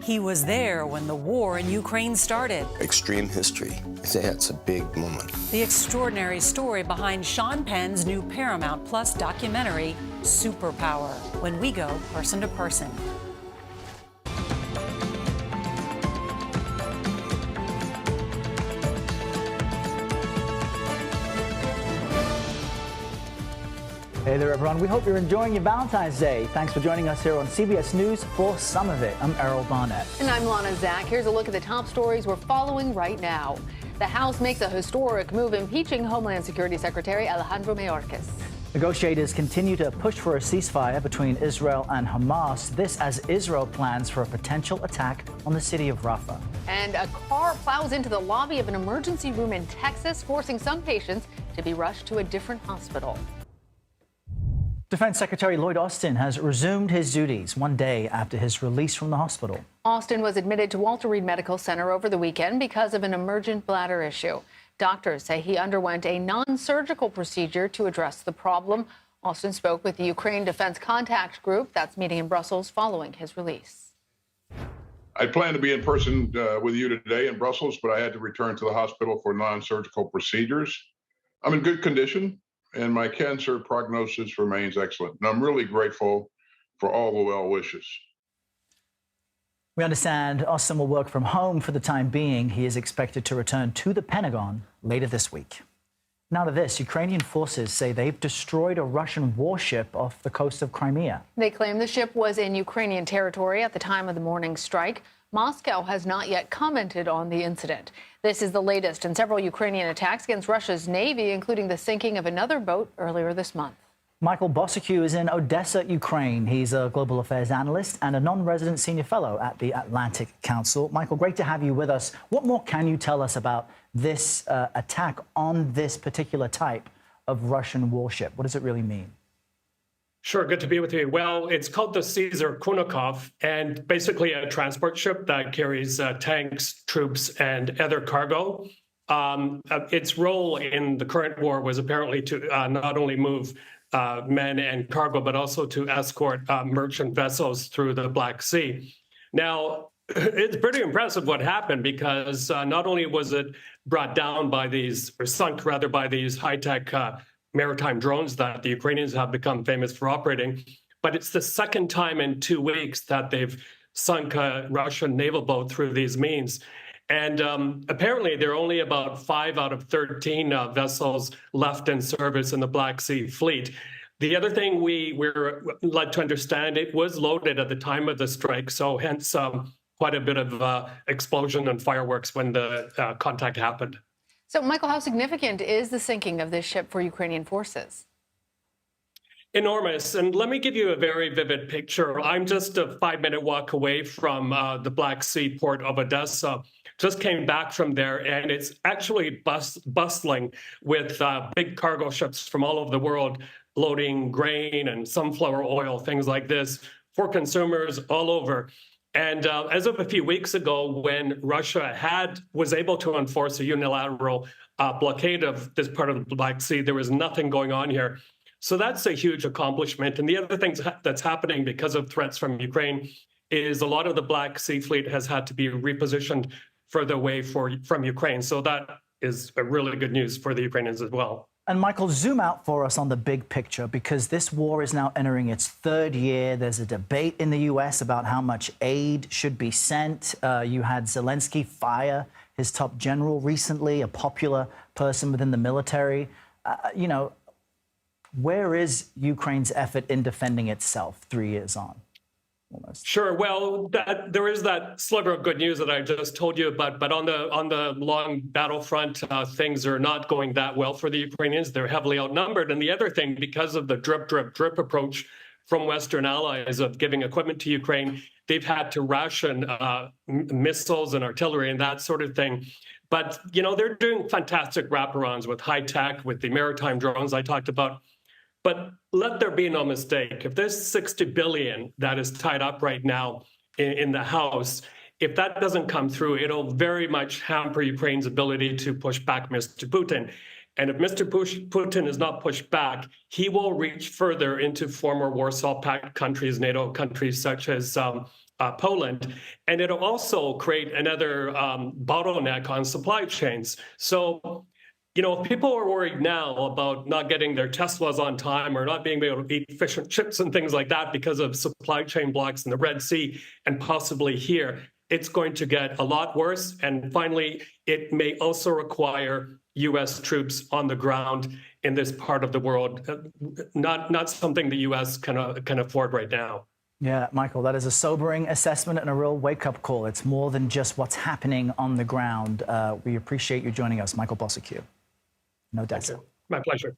He was there when the war in Ukraine started. Extreme history. It's a big moment. The extraordinary story behind Sean Penn's new Paramount Plus documentary, Superpower, when we go person to person. Hey there, everyone. We hope you're enjoying your Valentine's Day. Thanks for joining us here on CBS News for some of it. I'm Erroll Barnett. And I'm Lana. Here's a look at the top stories we're following right now. The House makes a historic move impeaching Homeland Security Secretary Alejandro Mayorkas. Negotiators continue to push for a ceasefire between Israel and Hamas. This as Israel plans for a potential attack on the city of Rafah. And a car plows into the lobby of an emergency room in Texas, forcing some patients to be rushed to a different hospital. Defense Secretary Lloyd Austin has resumed his duties one day after his release from the hospital. Austin was admitted to Walter Reed Medical Center over the weekend because of an emergent bladder issue. Doctors say he underwent a non-surgical procedure to address the problem. Austin spoke with the Ukraine Defense Contact Group that's meeting in Brussels following his release. I plan to be in person with you today in Brussels, but I had to return to the hospital for non-surgical procedures. I'm in good condition, and my cancer prognosis remains excellent. And I'm really grateful for all the well wishes. We understand Austin will work from home for the time being. He is expected to return to the Pentagon later this week. Now to this, Ukrainian forces say they've destroyed a Russian warship off the coast of Crimea. They claim the ship was in Ukrainian territory at the time of the morning strike. Moscow has not yet commented on the incident. This is the latest in several Ukrainian attacks against Russia's Navy, including the sinking of another boat earlier this month. Michael Bociurkiw is in Odesa, Ukraine. He's a global affairs analyst and a non-resident senior fellow at the Atlantic Council. Michael, great to have you with us. What more can you tell us about this attack on this particular type of Russian warship? What does it really mean? Sure, good to be with you. Well, it's called the Caesar Kunikov, and basically a transport ship that carries tanks, troops, and other cargo. Its role in the current war was apparently to not only move men and cargo, but also to escort merchant vessels through the Black Sea. Now, it's pretty impressive what happened, because not only was it brought down by these, or sunk rather, by these high-tech maritime drones that the Ukrainians have become famous for operating, but it's the second time in 2 weeks that they've sunk a Russian naval boat through these means. And apparently there are only about 5 out of 13 vessels left in service in the Black Sea fleet. The other thing we were led to understand, it was loaded at the time of the strike, so hence quite a bit of explosion and fireworks when the contact happened. So, Michael, how significant is the sinking of this ship for Ukrainian forces? Enormous. And let me give you a very vivid picture. I'm just a 5-minute walk away from the Black Sea port of Odesa. Just came back from there, and it's actually bustling with big cargo ships from all over the world loading grain and sunflower oil, things like this, for consumers all over. And as of a few weeks ago, when Russia was able to enforce a unilateral blockade of this part of the Black Sea, there was nothing going on here. So that's a huge accomplishment. And the other thing that's happening because of threats from Ukraine is a lot of the Black Sea fleet has had to be repositioned further away from Ukraine. So that is a really good news for the Ukrainians as well. And Michael, zoom out for us on the big picture, because this war is now entering its 3rd year. There's a debate in the U.S. about how much aid should be sent. You had Zelensky fire his top general recently, a popular person within the military. Where is Ukraine's effort in defending itself 3 years on? Almost. Sure. Well, there is that sliver of good news that I just told you about. But on the long battlefront, things are not going that well for the Ukrainians. They're heavily outnumbered. And the other thing, because of the drip, drip, drip approach from Western allies of giving equipment to Ukraine, they've had to ration missiles and artillery and that sort of thing. But, they're doing fantastic wraparounds with high tech, with the maritime drones I talked about. But let there be no mistake. If there's $60 billion that is tied up right now in the House, if that doesn't come through, it'll very much hamper Ukraine's ability to push back Mr. Putin. And if Mr. Putin is not pushed back, he will reach further into former Warsaw Pact countries, NATO countries such as Poland, and it'll also create another bottleneck on supply chains. So, you know, if people are worried now about not getting their Teslas on time or not being able to eat fish and chips and things like that because of supply chain blocks in the Red Sea and possibly here, it's going to get a lot worse. And finally, it may also require U.S. troops on the ground in this part of the world, not something the U.S. can afford right now. Yeah, Michael, that is a sobering assessment and a real wake-up call. It's more than just what's happening on the ground. We appreciate you joining us, Michael Bociurkiw in Odesa. My pleasure.